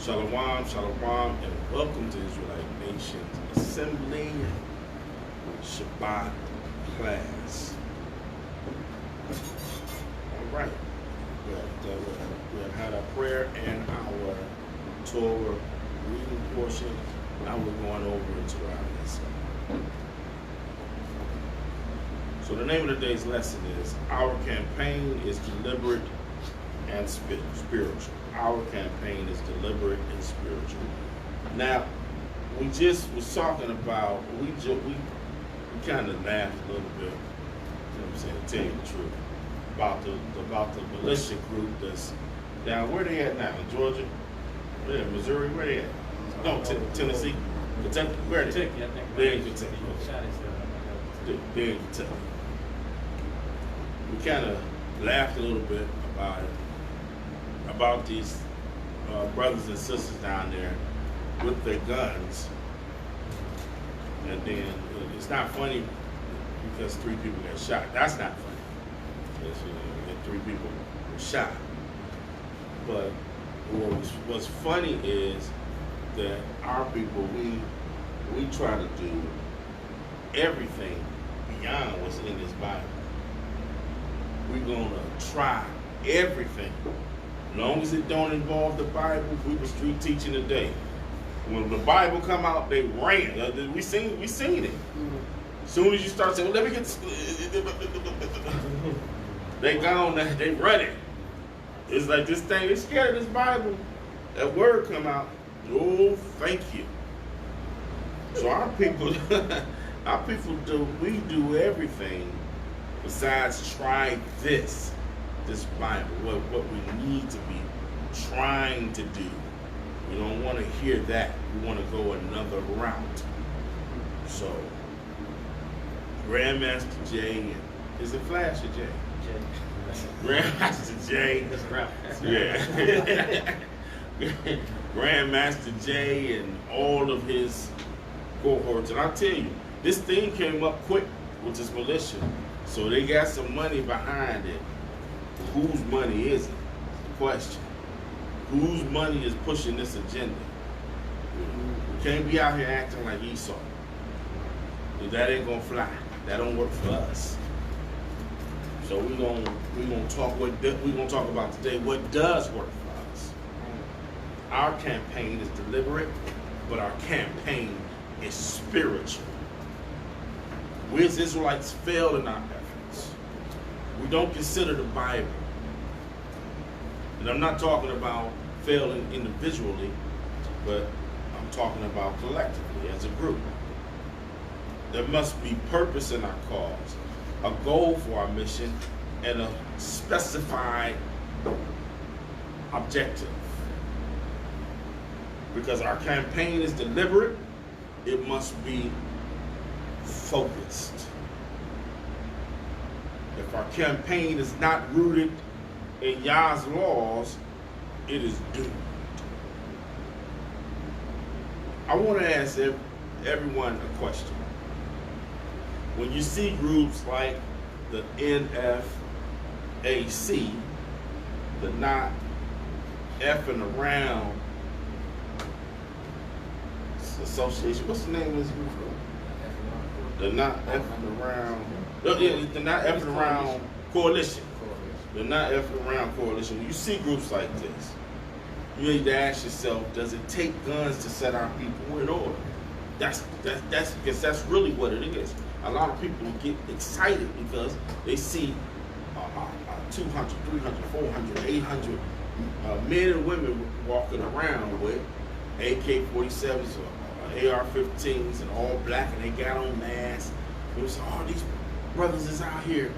Shalom, shalom, and welcome to Israelite Nations Assembly Shabbat class. All right, we have had our prayer and our Torah reading portion. Now we're going over into our lesson. So the name of today's lesson is Our Campaign is Deliberate and Spiritual. Our campaign is deliberate and spiritual. Now, we just was talking about, we kind of laughed a little bit, you know what I'm saying, to tell you the truth, about the militia group that's down, where they at now, in Georgia? Where they at? Missouri, where they at? No, Tennessee, Kentucky, where are they? They're in Kentucky. They're in Kentucky. We kind of laughed a little bit about these brothers and sisters down there with their guns, and then it's not funny because 3 people got shot. That's not funny. It's, that 3 people were shot. But what's funny is that our people, we try to do everything beyond what's in this Bible. We're gonna try everything. As long as it don't involve the Bible, we were street teaching today. When the Bible come out, they ran. We seen it. As soon as you start saying, well, let me get, they gone. They running. It's like this thing. They're scared of this Bible. That word come out. Oh, thank you. So our people, we do everything besides try this Bible, what we need to be trying to do. We don't want to hear that. We want to go another route. So, Grandmaster J, and is it Flash or J? Grandmaster J. Yeah. Grandmaster J and all of his cohorts. And I'll tell you, this thing came up quick with this militia. So they got some money behind it. Whose money is it? Question. Whose money is pushing this agenda? We can't be out here acting like Esau. That ain't gonna fly. That don't work for us. So we're gonna talk about today what does work for us. Our campaign is deliberate, but our campaign is spiritual. We as Israelites failed in our efforts. We don't consider the Bible. And I'm not talking about failing individually, but I'm talking about collectively as a group. There must be purpose in our cause, a goal for our mission, and a specified objective. Because our campaign is deliberate, it must be focused. If our campaign is not rooted in Yah's laws, it is doomed. I want to ask everyone a question. When you see groups like the NFAC, the Not Effing Around Association, what's the name of this group? The Not Effing Around, the Not Effing Around Coalition. The Not Effing Around Coalition. When you see groups like this, you need to ask yourself, does it take guns to set our people in order? That's because that's really what it is. A lot of people get excited because they see 200, 300, 400, 800 men and women walking around with AK-47s or AR-15s and all black, and they got on masks. It was, oh, these brothers is out here.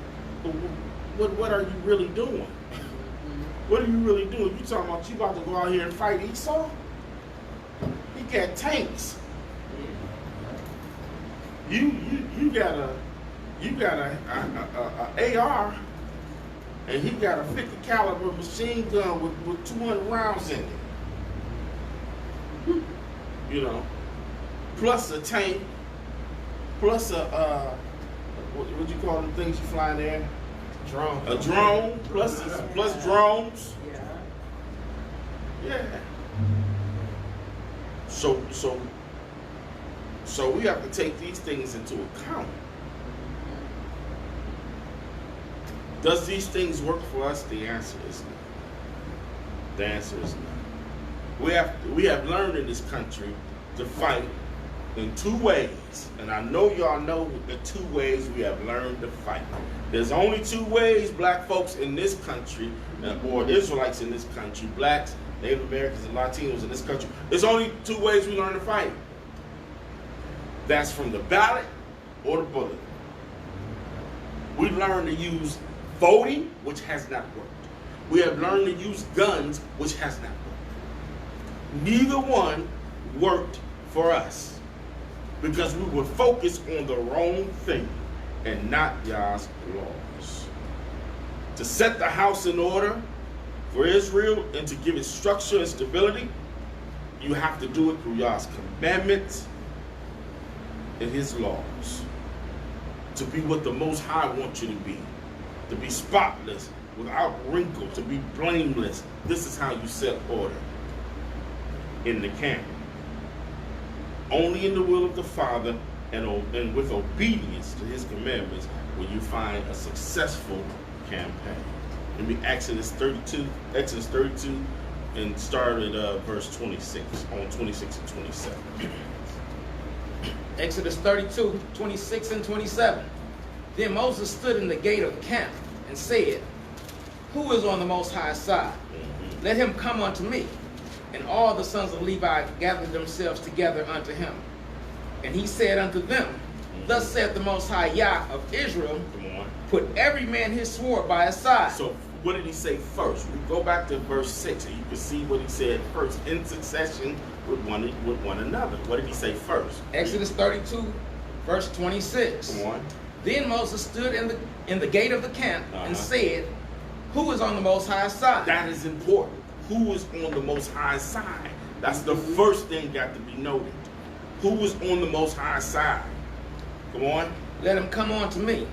But what are you really doing? What are you really doing? You talking about you about to go out here and fight Esau? He got tanks. You got a AR, and he got a 50 caliber machine gun with 200 rounds in it. You know, plus a tank, plus a what you call them things you fly in the air? Drone. A drone, plus drones. Yeah. Yeah. So we have to take these things into account. Does these things work for us? The answer is no. The answer is no. We have learned in this country to fight in two ways. And I know y'all know the two ways we have learned to fight. There's only two ways black folks in this country, or Israelites in this country, blacks, Native Americans, and Latinos in this country, there's only two ways we learn to fight. That's from the ballot or the bullet. We learn to use voting, which has not worked. We have learned to use guns, which has not worked. Neither one worked for us because we were focused on the wrong thing and not Yah's laws. To set the house in order for Israel and to give it structure and stability, you have to do it through Yah's commandments and his laws. To be what the Most High wants you to be spotless, without wrinkle, to be blameless. This is how you set order in the camp. Only in the will of the Father and with obedience to his commandments will you find a successful campaign. Let me Exodus 32 and start at verse 26, on 26 and 27. Exodus 32, 26 and 27. Then Moses stood in the gate of the camp and said, who is on the Most High side? Let him come unto me. And all the sons of Levi gathered themselves together unto him. And he said unto them, thus saith the Most High Yah of Israel, put every man his sword by his side. So what did he say first? We go back to verse 6 and you can see what he said first in succession with one another. What did he say first? Exodus 32, verse 26. Come on. Then Moses stood in the gate of the camp and said, who is on the Most High side? That is important. Who is on the Most High side? That's the first thing got to be noted. Who is on the Most High side? Come on. Let him come on to me.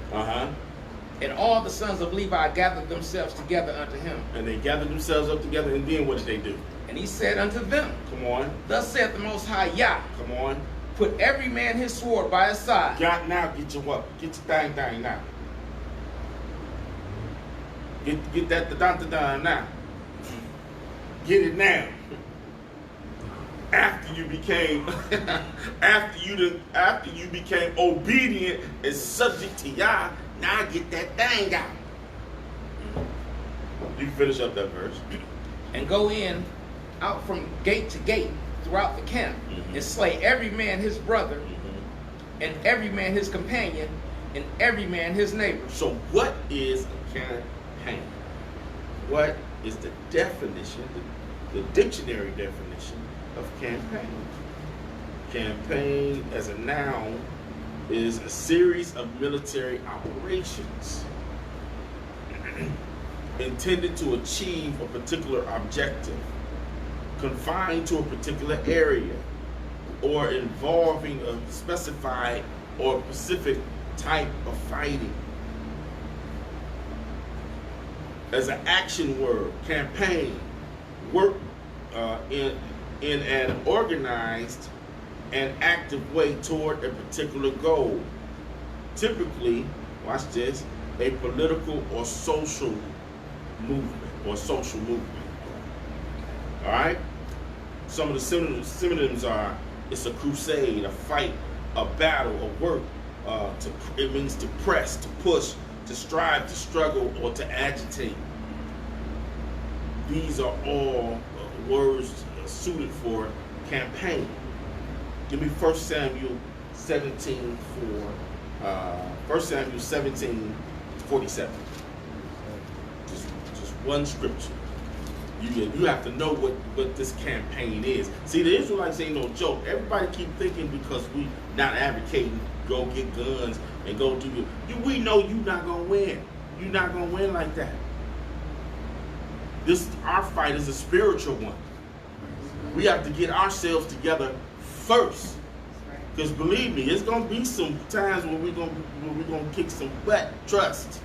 And all the sons of Levi gathered themselves together unto him. And they gathered themselves up together, and then what did they do? And he said unto them, come on. Thus saith the Most High Yah. Come on. Put every man his sword by his side. Got now, get your what? Get your thing down now. Get that down now. Get it now. After you became after you became obedient and subject to Yah, now get that thing out. You can finish up that verse. And go in out from gate to gate throughout the camp, and slay every man his brother, and every man his companion, and every man his neighbor. So what is a campaign? What is the definition, the dictionary definition of campaign? Campaign as a noun is a series of military operations intended to achieve a particular objective, confined to a particular area, or involving a specified or specific type of fighting. As an action word, campaign, work in an organized and active way toward a particular goal. Typically, watch this, a political or social movement. All right? Some of the synonyms are, it's a crusade, a fight, a battle, a work. It means to press, to push, to strive, to struggle, or to agitate. These are all words suited for campaign. Give me 1 Samuel 17:47. Just one scripture. You have to know what this campaign is. See, the Israelites ain't no joke. Everybody keep thinking because we not advocating, go get guns and go do it. We know you not gonna win. You're not gonna win like that. Our fight is a spiritual one. We have to get ourselves together first. Because believe me, it's gonna be some times when we're gonna kick some butt. Trust,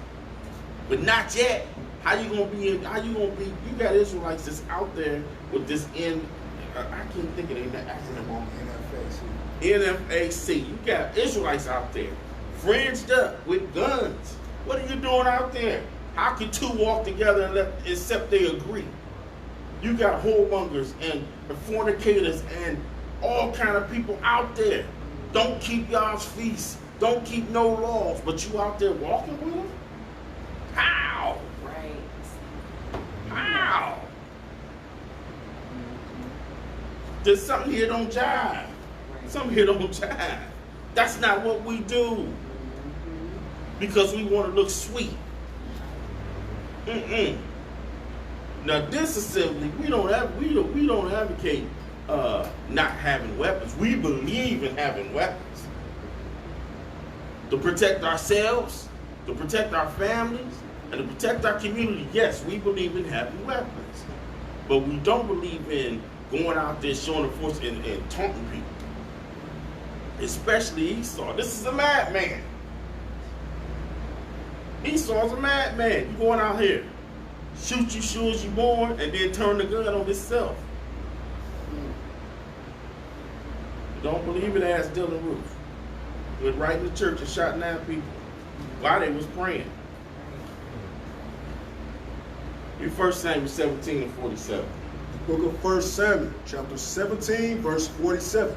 but not yet. How you gonna be? You got Israelites that's out there with this end I can't think of the acronym on NFAC. NFAC. You got Israelites out there, fringed up with guns. What are you doing out there? How can two walk together except they agree? You got whoremongers and fornicators and all kind of people out there. Don't keep y'all's feasts. Don't keep no laws. But you out there walking with them? How? Right. How? There's something here don't jive. Something here don't jive. That's not what we do. Because we want to look sweet. Now this assembly, we don't advocate not having weapons. We believe in having weapons to protect ourselves, to protect our families, and to protect our community. Yes, we believe in having weapons, but we don't believe in going out there showing the force and taunting people. Especially Esau. This is a madman. Esau's a madman. You going out here, shoot you sure as you born, and then turn the gun on himself. Don't believe it, ask Dylan Roof. Went right in the church and shot 9 people while they was praying. Read 1 Samuel 17 and 47. The book of 1 Samuel, chapter 17, verse 47.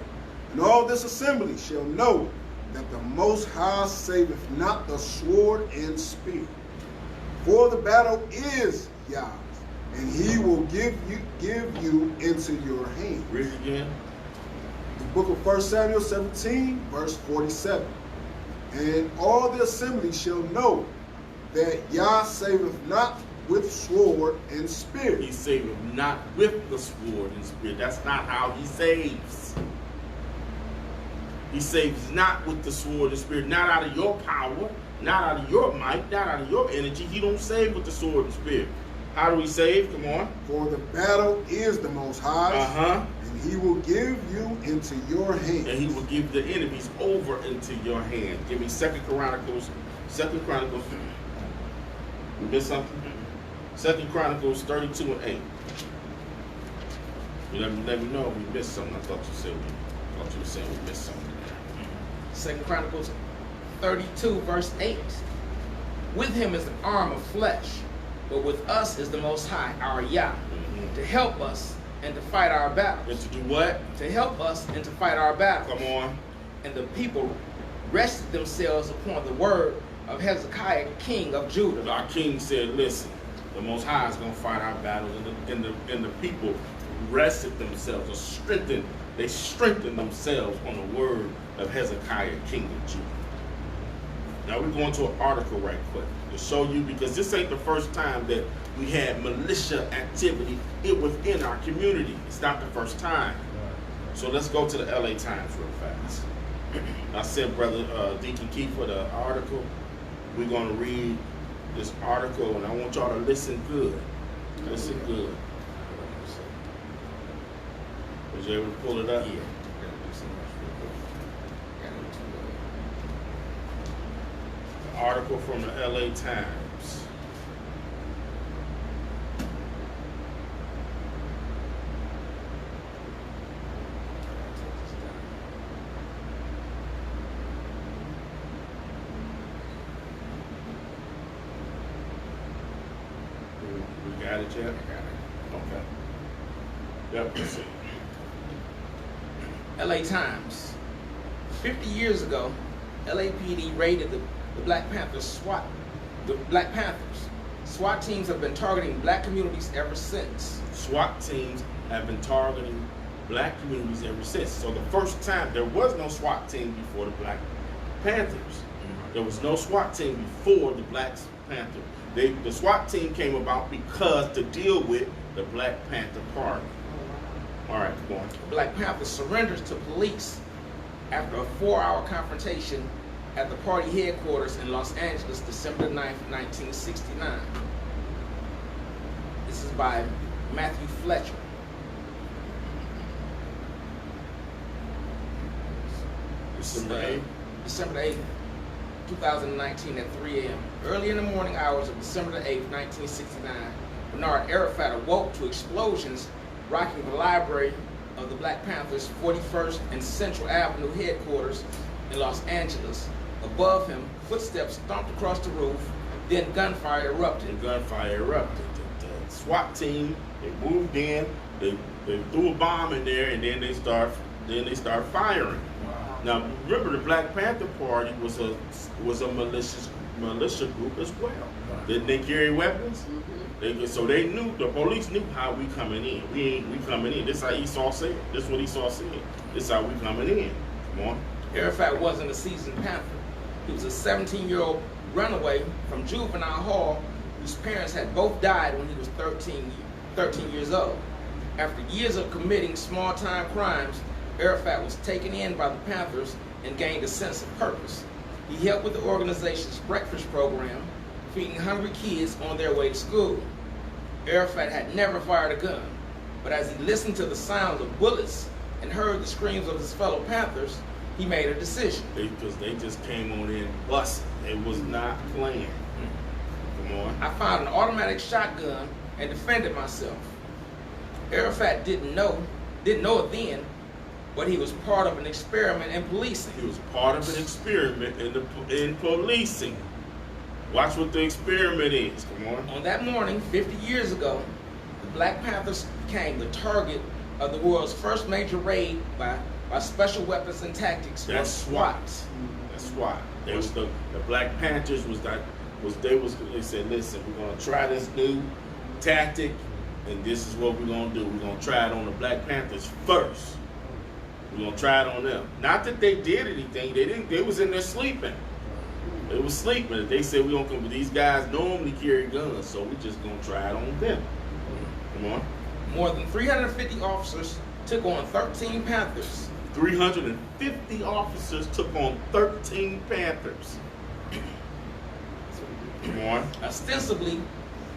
And all this assembly shall know that the Most High saveth not the sword and spear. For the battle is Yah's, and he will give you into your hand. Read it again. The book of 1 Samuel 17, verse 47. And all the assembly shall know that Yah saveth not with sword and spear. He saveth not with the sword and spear. That's not how he saves. He saves not with the sword and spear, not out of your power, not out of your might, not out of your energy. He don't save with the sword and spear. How do we save? Come on. For the battle is the Most High, and he will give you into your hand. And he will give the enemies over into your hand. Give me 2 Chronicles. You missed something? 2 Chronicles 32 and 8. You let me know if we missed something. I thought you were saying we missed something. 2 Chronicles 32, verse 8. With him is an arm of flesh, but with us is the Most High, our Yah, to help us and to fight our battles. And to do what? To help us and to fight our battles. Come on. And the people rested themselves upon the word of Hezekiah, king of Judah. Our king said, listen, the Most High is going to fight our battles. And the people rested themselves, or strengthened. They strengthened themselves on the word of Hezekiah, king of Judah. Now we're going to an article right quick to show you, because this ain't the first time that we had militia activity within our community. It's not the first time. So let's go to the LA Times real fast. I sent Brother Deacon Keith for the article. We're going to read this article, and I want y'all to listen good. Listen good. Was you able to pull it up? Yeah. The article from the LA Times. We got it yet? Okay. Yep, let's see. LA Times. 50 years ago, LAPD raided the Black Panthers SWAT. The Black Panthers. SWAT teams have been targeting black communities ever since. SWAT teams have been targeting black communities ever since. So the first time, there was no SWAT team before the Black Panthers. There was no SWAT team before the Black Panther. The SWAT team came about because to deal with the Black Panther Party. All right, go on. Black Panther surrenders to police after a 4-hour confrontation at the party headquarters in Los Angeles, December 9th, 1969. This is by Matthew Fletcher. December 8th, 2019 at 3 a.m. Early in the morning hours of December 8th, 1969, Bernard Arafat awoke to explosions rocking the library of the Black Panthers' 41st and Central Avenue headquarters in Los Angeles. Above him, footsteps stomped across the roof, then gunfire erupted. The SWAT team, they moved in, they threw a bomb in there, and then they start firing. Wow. Now remember, the Black Panther Party was a militia group as well. Didn't they carry weapons? So they knew, the police knew how we coming in. We coming in. This is how Esau said. This is what Esau said. This is how we coming in. Come on. Arafat wasn't a seasoned Panther. He was a 17-year-old runaway from juvenile hall whose parents had both died when he was 13 years old. After years of committing small-time crimes, Arafat was taken in by the Panthers and gained a sense of purpose. He helped with the organization's breakfast program, feeding hungry kids on their way to school. Arafat had never fired a gun, but as he listened to the sounds of bullets and heard the screams of his fellow Panthers, he made a decision. Because they just came on in busting. It was not planned. Come on. I found an automatic shotgun and defended myself. Arafat didn't know it then, but he was part of an experiment in policing. He was part of an experiment in policing. Watch what the experiment is. Come on. On that morning, 50 years ago, the Black Panthers became the target of the world's first major raid by Special Weapons and Tactics. That's SWAT. That's SWAT. They was the Black Panthers they said, listen, we're gonna try this new tactic, and this is what we're gonna do. We're gonna try it on the Black Panthers first. We're gonna try it on them. Not that they did anything. They didn't. They was in there sleeping. They was sleeping. They said we're gonna come. These guys normally carry guns, so we're just gonna try it on them. Come on. More than 350 officers took on 13 Panthers. 350 officers took on 13 Panthers. Come on. Ostensibly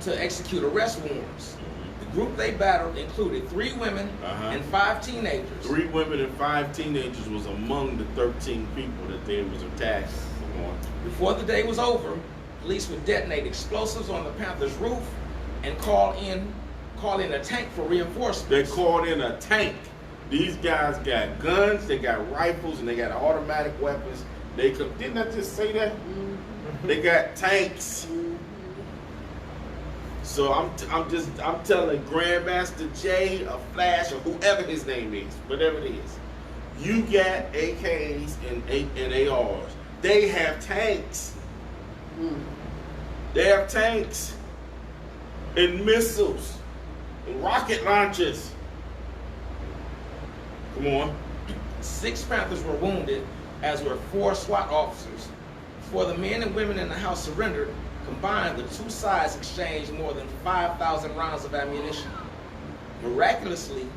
to execute arrest warrants. The group they battled included 3 women and 5 teenagers. 3 women and 5 teenagers was among the 13 people that they was attacking. Come on. Before the day was over, police would detonate explosives on the Panthers' roof and call in a tank for reinforcements. They called in a tank. These guys got guns, they got rifles, and they got automatic weapons. Didn't I just say that? They got tanks. So I'm telling Grandmaster Jay, a Flash, or whoever his name is, whatever it is, you got AKs and ARs. They have tanks. They have tanks and missiles and rocket launchers. Come on. 6 Panthers were wounded, as were 4 SWAT officers. Before the men and women in the house surrendered, combined, the 2 sides exchanged more than 5,000 rounds of ammunition. Miraculously,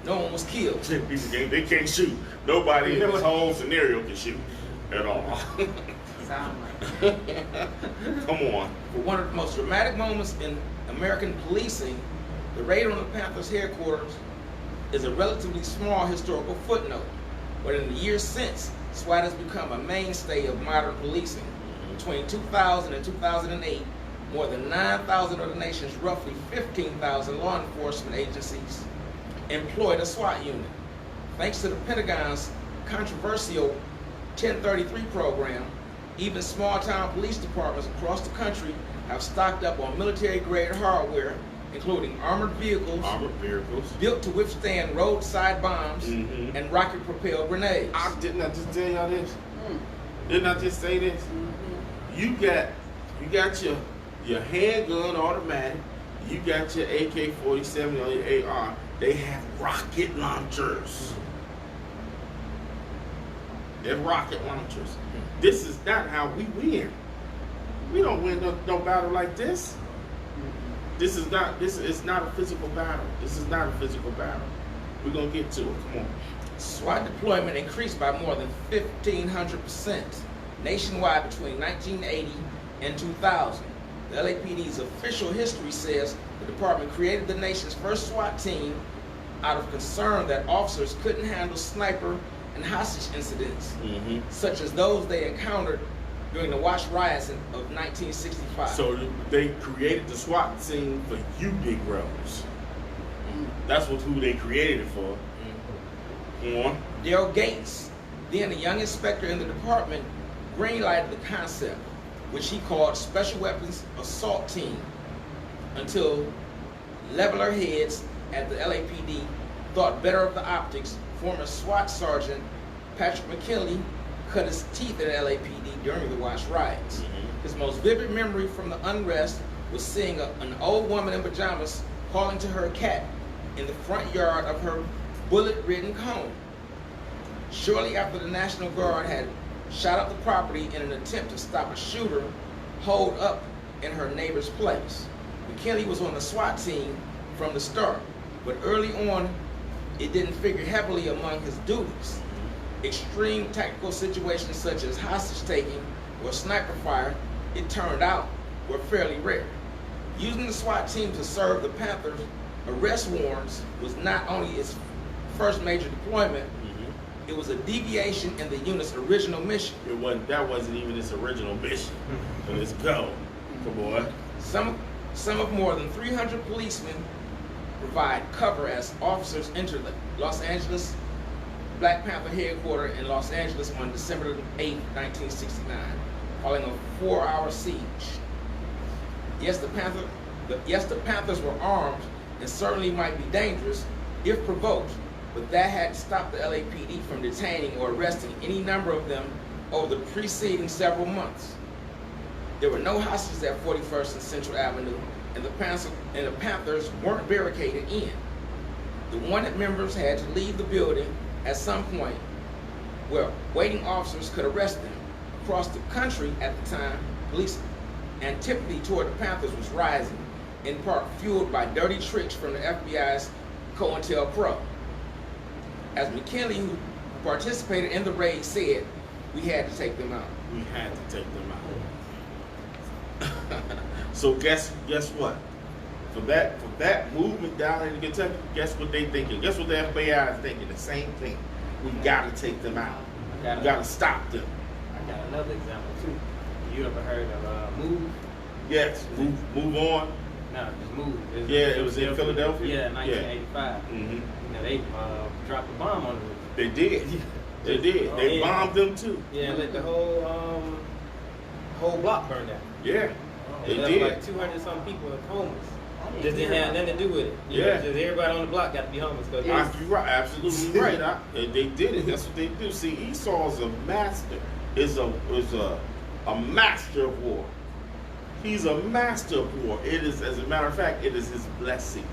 no one was killed. They can't shoot. Nobody in this whole scenario can shoot at all. Come on. For one of the most dramatic moments in American policing, the raid on the Panthers' headquarters is a relatively small historical footnote, but in the years since, SWAT has become a mainstay of modern policing. Between 2000 and 2008, more than 9,000 of the nation's roughly 15,000 law enforcement agencies employed a SWAT unit. Thanks to the Pentagon's controversial 1033 program, even small-town police departments across the country have stocked up on military-grade hardware, including armored vehicles built to withstand roadside bombs and rocket-propelled grenades. Didn't I just tell y'all this? Didn't I just say this? You got your handgun automatic. You got your AK-47 or your AR. They have rocket launchers. They're rocket launchers. This is not how we win. We don't win no battle like this. This is not a physical battle. This is not a physical battle. We're gonna get to it. Come on. SWAT deployment increased by more than 1,500% nationwide between 1980 and 2000. The LAPD's official history says the department created the nation's first SWAT team out of concern that officers couldn't handle sniper and hostage incidents, such as those they encountered during the Watch riots of 1965. So they created the SWAT team for you big rebels. That's who they created it for. On. Dale Gates, then a young inspector in the department, greenlighted the concept, which he called Special Weapons Assault Team, until leveler heads at the LAPD thought better of the optics. Former SWAT Sergeant Patrick McKinley cut his teeth at LAPD during the Watts riots. His most vivid memory from the unrest was seeing an old woman in pajamas calling to her cat in the front yard of her bullet-ridden home. Shortly after the National Guard had shot up the property in an attempt to stop a shooter holed up in her neighbor's place. McKinley was on the SWAT team from the start, but early on, it didn't figure heavily among his duties. Extreme tactical situations such as hostage taking or sniper fire, it turned out, were fairly rare. Using the SWAT team to serve the Panthers arrest warrants was not only its first major deployment, it was a deviation in the unit's original mission. That wasn't even its original mission. So let's go. Come on. Some of more than 300 policemen provide cover as officers enter the Los Angeles Black Panther headquarters in Los Angeles on December 8, 1969, following a 4-hour siege. Yes, the Panthers were armed and certainly might be dangerous if provoked, but that had stopped the LAPD from detaining or arresting any number of them over the preceding several months. There were no hostages at 41st and Central Avenue, and the Panthers weren't barricaded in. The wanted members had to leave the building at some point where waiting officers could arrest them. Across the country at the time, police antipathy toward the Panthers was rising, in part fueled by dirty tricks from the FBI's COINTELPRO. As McKinley, who participated in the raid, said, we had to take them out. We had to take them out. So guess what? For that movement down in Kentucky, guess what they thinking? Guess what the FBI is thinking? The same thing. We gotta take them out. We gotta stop them. I got another example too. You ever heard of Move? Yes. Move on. No, just Move. It was in Philadelphia. Yeah, 1985. Mm-hmm. You know, they dropped a bomb on the roof. They did. They did. They bombed them too. Yeah, let the whole block burn down. Yeah. They left did. like 200-something people homeless. Just didn't have nothing to do with it. You know, just everybody on the block got to be homeless. You're right, absolutely right. They did it. That's what they do. See, Esau's a master. Is a master of war. He's a master of war. It is, as a matter of fact, it is his blessing.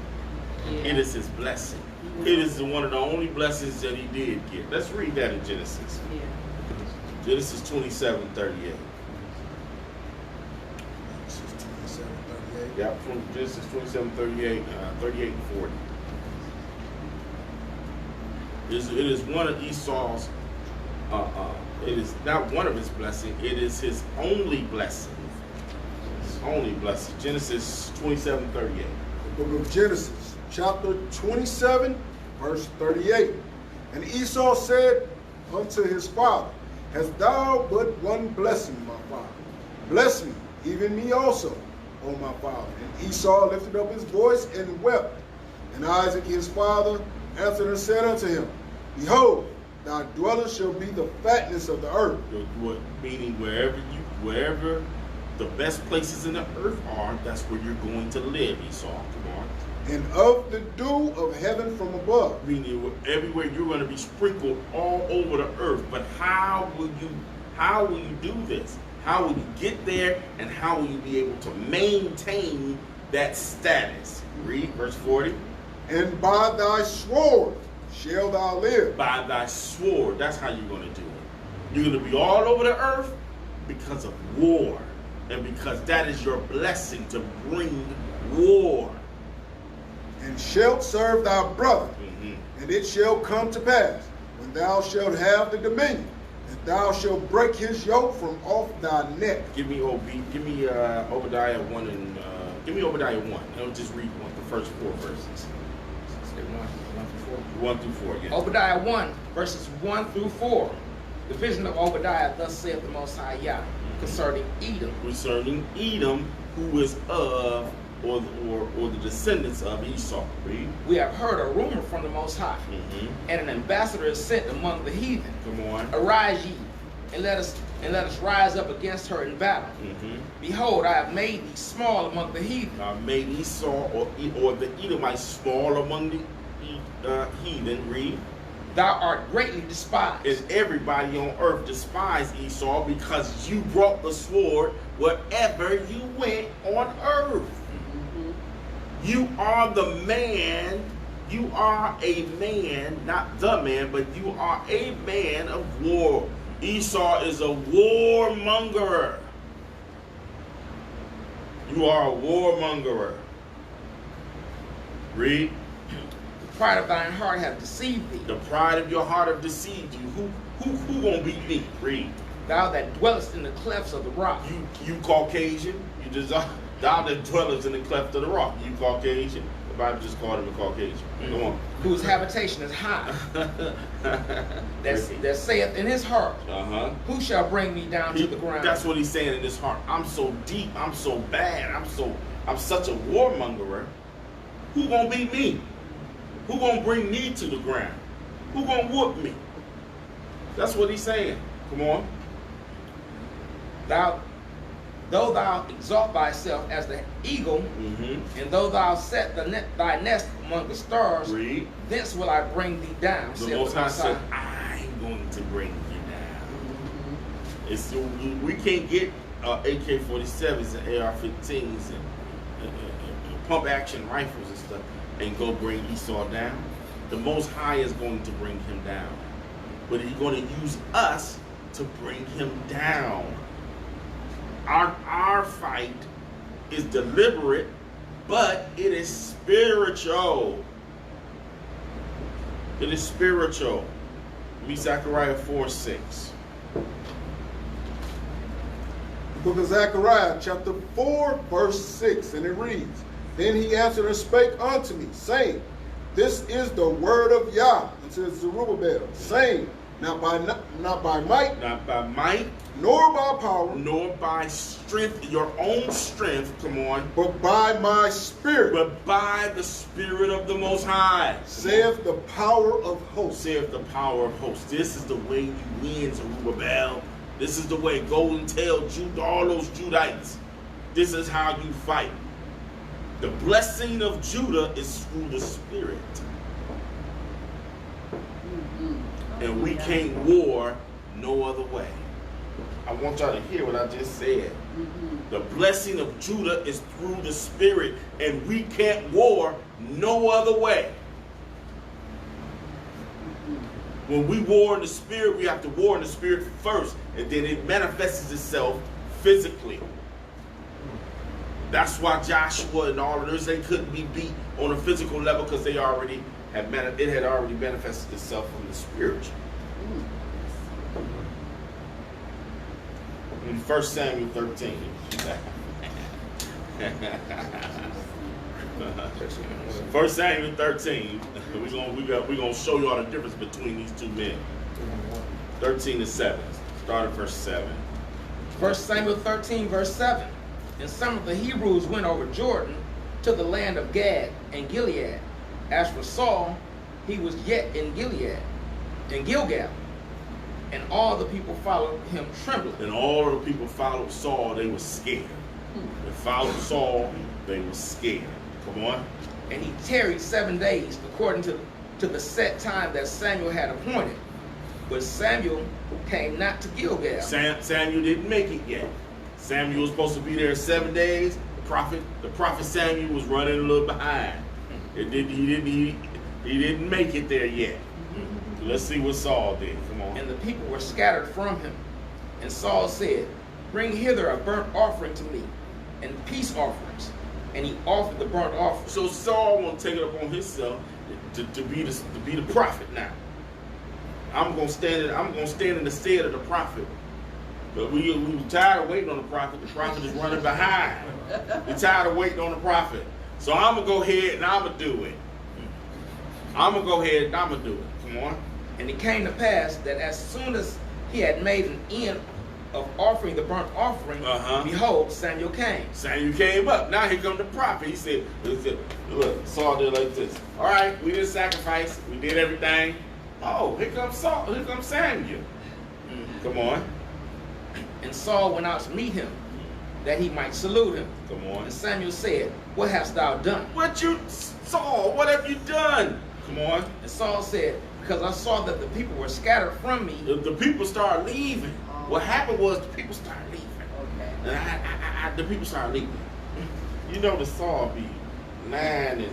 Yeah. It is his blessing. It is one of the only blessings that he did give. Let's read that in Genesis. Yeah. Genesis 27:38. Yeah, from Genesis 27:38, 38 and 40. It is one of Esau's, it is not one of his blessings, it is his only blessing. His only blessing. Genesis 27:38. The book of Genesis, chapter 27, verse 38. And Esau said unto his father, hast thou but one blessing, my father? Bless me, even me also, O my father. And Esau lifted up his voice and wept. And Isaac his father answered and said unto him, behold, thy dwelling shall be the fatness of the earth. Meaning wherever the best places in the earth are, that's where you're going to live, Esau. Come on. And of the dew of heaven from above. Meaning everywhere you're going to be sprinkled all over the earth. But how will you do this? How will you get there, and how will you be able to maintain that status? Read verse 40. And by thy sword shall thou live. By thy sword. That's how you're going to do it. You're going to be all over the earth because of war. And because that is your blessing, to bring war. And shalt serve thy brother. And it shall come to pass, when thou shalt have the dominion, thou shalt break his yoke from off thy neck. Give me Obadiah 1 and give me Obadiah 1. I'll just read the first 4 verses. 1 through 4. Yeah. Obadiah 1, verses 1 through 4. The vision of Obadiah, thus saith the Most High Yah, concerning Edom. Concerning Edom, who is of or the descendants of Esau. Read. We have heard a rumor from the Most High, and an ambassador is sent among the heathen. Come on. Arise ye, and let us rise up against her in battle. Behold, I have made thee small among the heathen. I made Esau or the Edomites small among the heathen. Read. Thou art greatly despised. And everybody on earth despised Esau because you brought the sword wherever you went on earth. You are the man. You are a man, not the man, but you are a man of war. Esau is a warmonger. You are a warmonger. Read. The pride of thine heart hath deceived thee. The pride of your heart have deceived you. Who gonna beat me? Read. Thou that dwellest in the clefts of the rock. You Caucasian. You desire. Thou that dwellest in the cleft of the rock. You Caucasian. The Bible just called him a Caucasian. Come on. Whose habitation is high. that saith in his heart. Who shall bring me down to the ground? That's what he's saying in his heart. I'm so deep. I'm so bad. I'm such a warmongerer. Who gonna beat me? Who gonna bring me to the ground? Who gonna whoop me? That's what he's saying. Come on. Though thou exalt thyself as the eagle, and though thou set thy nest among the stars, read. Thence will I bring thee down. The Most High said, I'm going to bring you down. We can't get AK-47s and AR-15s and pump action rifles and stuff and go bring Esau down. The Most High is going to bring him down. But he's going to use us to bring him down. Our fight is deliberate, but it is spiritual. It is spiritual. Me Zechariah 4:6. Book of Zechariah, chapter 4, verse 6, and it reads, Then he answered and spake unto me, saying, This is the word of Yah unto Zerubbabel, saying, not by might, nor by power, nor by strength, your own strength, come on, but by my spirit, but by the Spirit of the Most High, saith the power of hosts. Saith the power of hosts. This is the way you win, Zerubbabel. This is the way. Go and tell all those Judites. This is how you fight. The blessing of Judah is through the Spirit. And we can't war no other way. I want y'all to hear what I just said. The blessing of Judah is through the Spirit, and we can't war no other way. When we war in the Spirit, we have to war in the Spirit first, and then it manifests itself physically. That's why Joshua and all of those, they couldn't be beat on a physical level because they already had it had already manifested itself from the spiritual. In 1 Samuel 13. 1 Samuel 13. We're gonna show you all the difference between these two men. 13-7. Start at verse 7. 1 Samuel 13, verse 7. And some of the Hebrews went over Jordan to the land of Gad and Gilead. As for Saul, he was yet in Gilead, in Gilgal. And all the people followed him trembling. And all the people followed Saul, they were scared. They followed Saul, they were scared. Come on. And he tarried 7 days, according to the set time that Samuel had appointed. But Samuel came not to Gilgal. Samuel didn't make it yet. Samuel was supposed to be there 7 days. The prophet Samuel was running a little behind. He didn't make it there yet. Let's see what Saul did. Come on. And the people were scattered from him. And Saul said, Bring hither a burnt offering to me, and peace offerings. And he offered the burnt offering. So Saul want to take it upon himself to be the prophet now. I'm gonna stand in the stead of the prophet. But we tired of waiting on the prophet. The prophet is running behind. We're tired of waiting on the prophet. So I'm gonna go ahead and I'm gonna do it. Come on. And it came to pass that as soon as he had made an end of offering the burnt offering, behold, Samuel came. Samuel came up. Now here come the prophet. He said, look, Saul did like this. All right, we did sacrifice. We did everything. Oh, here comes Saul. Here comes Samuel. Come on. And Saul went out to meet him, that he might salute him. Come on. And Samuel said, what hast thou done? Saul, what have you done? Come on. And Saul said, because I saw that the people were scattered from me. The people started leaving. What happened was the people started leaving. Okay. And the people started leaving. You know the Saul be lying and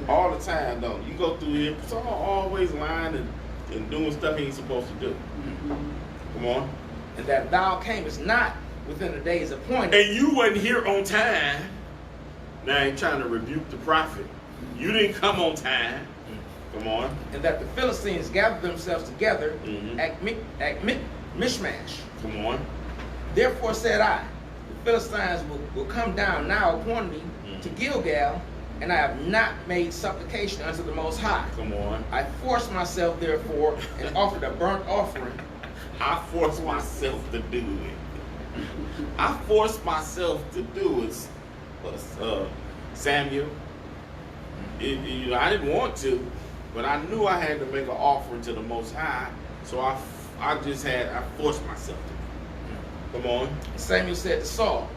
all the time, don't you? You go through here, Saul always lying and doing stuff he ain't supposed to do. Come on. And that thou camest not within the days appointed. And you wasn't here on time. Now I ain't trying to rebuke the prophet. You didn't come on time. Come on. And that the Philistines gathered themselves together at Mishmash. Come on. Therefore said I, the Philistines will come down now upon me to Gilgal, and I have not made supplication unto the Most High. Come on. I forced myself therefore and offered a burnt offering. I forced myself to do it. I forced myself to do it, Samuel. I didn't want to, but I knew I had to make an offering to the Most High, so I forced myself to. Come on. Samuel said to Saul,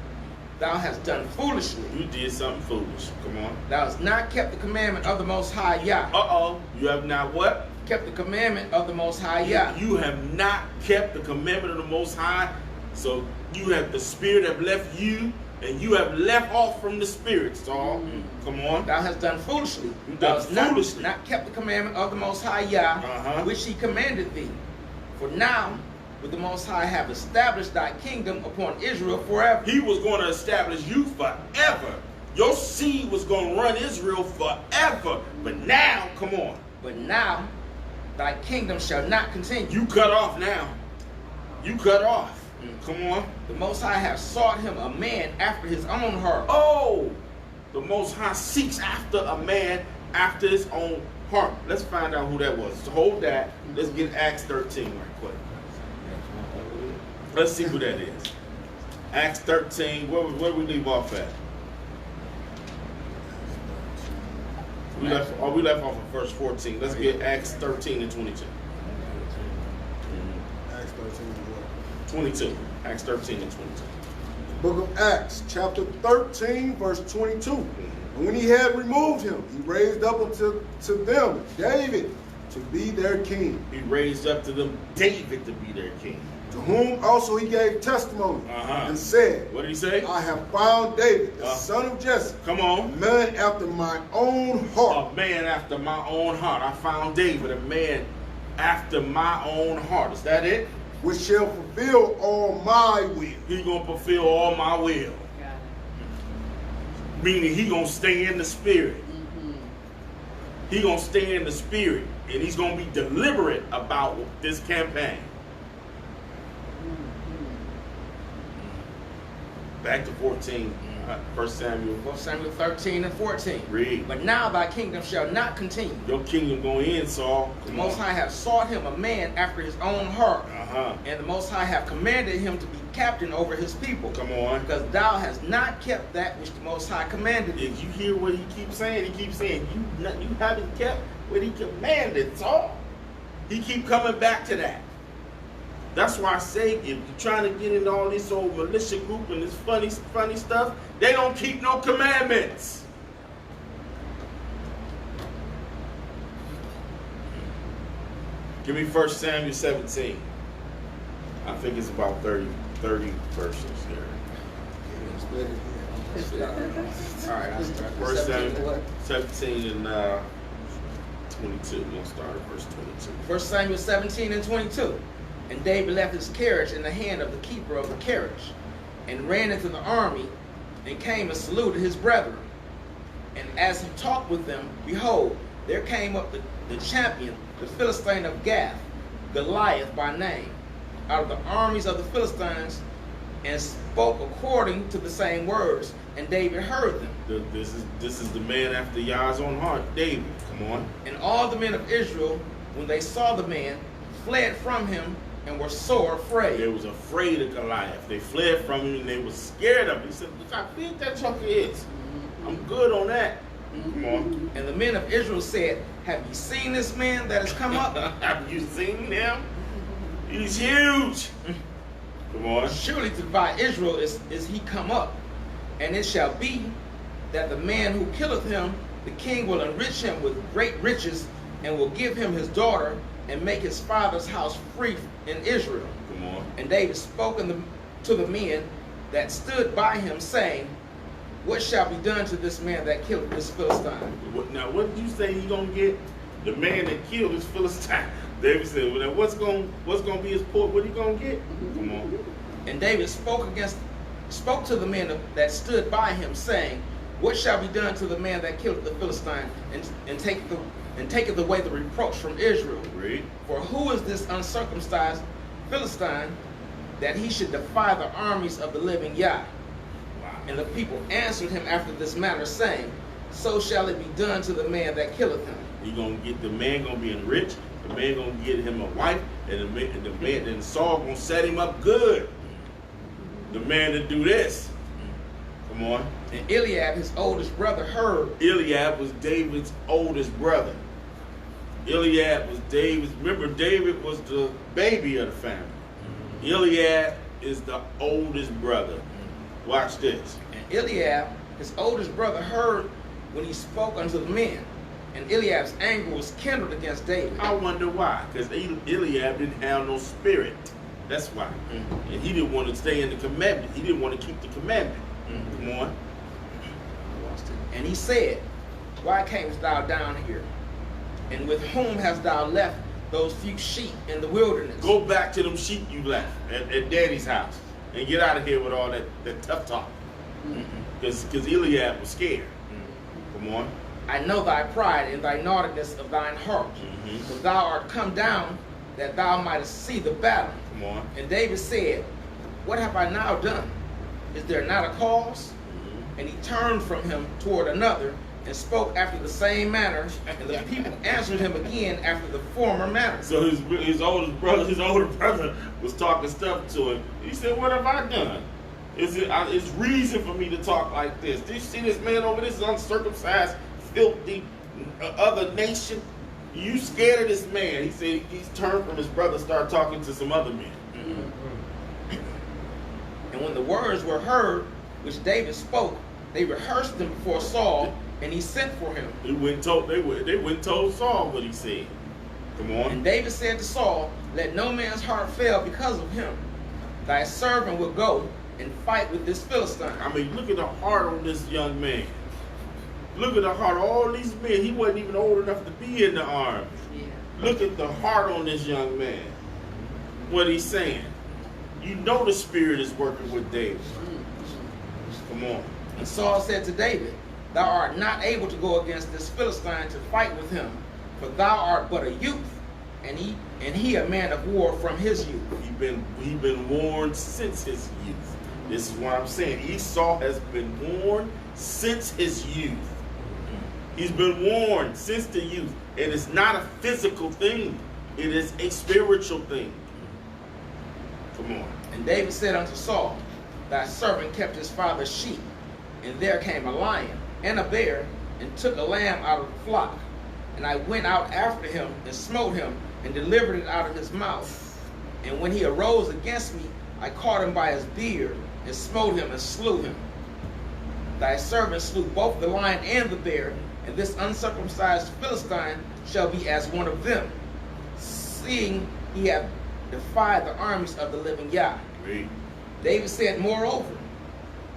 thou hast done foolishly. You did something foolish. Come on. Thou hast not kept the commandment of the Most High Yah. You have not what? Kept the commandment of the Most High Yah. You have not kept the commandment of the Most High, so you have the Spirit have left you, and you have left off from the Spirit, Saul. Come on. Thou hast done foolishly. Thou hast foolishly. Not kept the commandment of the Most High Yah, which he commanded thee. For now, would the Most High have established thy kingdom upon Israel forever. He was going to establish you forever. Your seed was going to run Israel forever. But now, come on. But now, thy kingdom shall not continue. You cut off now. You cut off. Come on. The Most High have sought him a man after his own heart. Oh, the Most High seeks after a man after his own heart. Let's find out who that was. So hold that. Let's get Acts 13 right quick. Let's see who that is. Acts 13. Where do we leave off at? We left off at verse 14. Let's get Acts 13 and 22. Acts 13 and what? 22. Acts 13 and 22. Book of Acts, chapter 13, verse 22. And when he had removed him, he raised up unto them David to be their king. He raised up to them David to be their king. To whom also he gave testimony and said, what did he say? I have found David, the son of Jesse. Come on. A man after my own heart. A man after my own heart. I found David, a man after my own heart. Is that it? Which shall fulfill all my will. He's going to fulfill all my will. Meaning he going to stay in the spirit. He going to stay in the spirit. And he's going to be deliberate about this campaign. Back to 14, 1 Samuel. 1 Samuel 13 and 14. Read. But now thy kingdom shall not continue. Your kingdom going in, Saul. The Most High have sought him a man after his own heart. And the Most High have commanded him to be captain over his people. Come on. Because thou hast not kept that which the Most High commanded thee. Did you hear what he keeps saying? He keeps saying, you haven't kept what he commanded, Saul. He keep coming back to that. That's why I say, if you're trying to get into all this old militia group and this funny stuff, they don't keep no commandments. Give me 1 Samuel 17. I think it's about 30 verses there. All right, I'll start. 1 Samuel 17 and 22. We're going to start at verse 22. 1 Samuel 17 and 22. And David left his carriage in the hand of the keeper of the carriage, and ran into the army, and came and saluted his brethren. And as he talked with them, behold, there came up the champion, the Philistine of Gath, Goliath by name, out of the armies of the Philistines, and spoke according to the same words. And David heard them. This is the man after Yah's own heart, David. Come on. And all the men of Israel, when they saw the man, fled from him and were sore afraid. They was afraid of Goliath. They fled from him and they were scared of him. He said, look how big that joker is. I'm good on that. Come on. And the men of Israel said, have you seen this man that has come up? Have you seen him? He's huge. Come on. Surely to divide Israel is he come up. And it shall be that the man who killeth him, the king will enrich him with great riches, and will give him his daughter, and make his father's house free in Israel. Come on. And David spoke to the men that stood by him, saying, what shall be done to this man that killed this Philistine? Now, what did you say he gonna get? The man that killed this Philistine. David said, well, now what's gonna be his port? What he gonna get? Come on. And David spoke to the men that stood by him, saying, what shall be done to the man that killed the Philistine, and taketh away the reproach from Israel? Read. For who is this uncircumcised Philistine, that he should defy the armies of the living Yah? Wow. And the people answered him after this manner, saying, so shall it be done to the man that killeth him. The man gonna be enriched. The man gonna get him a wife, and then Saul gonna set him up good. The man to do this. Come on. And Eliab, his oldest brother, heard. Eliab was David's oldest brother. Eliab was David's. Remember, David was the baby of the family. Eliab is the oldest brother. Watch this. And Eliab, his oldest brother, heard when he spoke unto the men. And Eliab's anger was kindled against David. I wonder why. Because Eliab didn't have no spirit. That's why. And he didn't want to stay in the commandment. He didn't want to keep the commandment. Come on. And he said, why camest thou down here? And with whom hast thou left those few sheep in the wilderness? Go back to them sheep you left at Daddy's house. And get out of here with all that tough talk. Because Eliab was scared. Come on. I know thy pride and thy naughtiness of thine heart. For thou art come down that thou mightest see the battle. Come on. And David said, what have I now done? Is there not a cause? And he turned from him toward another, and spoke after the same manner, and the people answered him again after the former manner. So his older brother was talking stuff to him. He said, what have I done? It's reason for me to talk like this. Do you see this man over this uncircumcised, filthy other nation? You scared of this man? He said he's turned from his brother, started talking to some other men. And when the words were heard, which David spoke, they rehearsed them before Saul, and he sent for him. They went and told Saul what he said. Come on. And David said to Saul, let no man's heart fail because of him. Thy servant will go and fight with this Philistine. I mean, look at the heart on this young man. Look at the heart of all these men. He wasn't even old enough to be in the army. Yeah. Look at the heart on this young man. What he's saying. You know the Spirit is working with David. Come on. And Saul said to David, thou art not able to go against this Philistine to fight with him, for thou art but a youth, and he a man of war from his youth. He been warned since his youth. This is what I'm saying. Esau has been warned since his youth. He's been warned since the youth. And it's not a physical thing. It is a spiritual thing. Come on. And David said unto Saul, thy servant kept his father's sheep, and there came a lion and a bear, and took a lamb out of the flock. And I went out after him, and smote him, and delivered it out of his mouth. And when he arose against me, I caught him by his beard, and smote him, and slew him. Thy servant slew both the lion and the bear, and this uncircumcised Philistine shall be as one of them, seeing he hath defied the armies of the living Yah. Read. David said, moreover,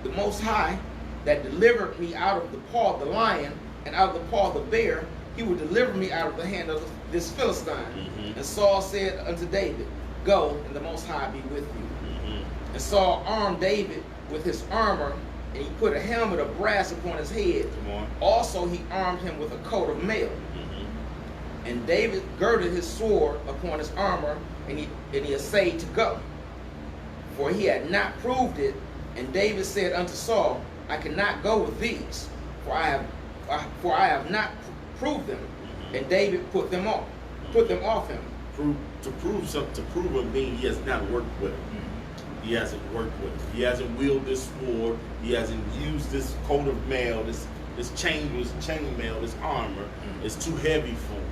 the Most High that delivered me out of the paw of the lion and out of the paw of the bear, he will deliver me out of the hand of this Philistine. And Saul said unto David, go, and the Most High be with you. And Saul armed David with his armor, and he put a helmet of brass upon his head. Come on. Also he armed him with a coat of mail. And David girded his sword upon his armor, and he essayed to go, for he had not proved it. And David said unto Saul, I cannot go with these, for I have not proved them. And David put them off him. prove a thing he has not worked with it. He hasn't worked with it. He hasn't wielded this sword. He hasn't used this coat of mail, this chain mail, this armor. It's too heavy for him.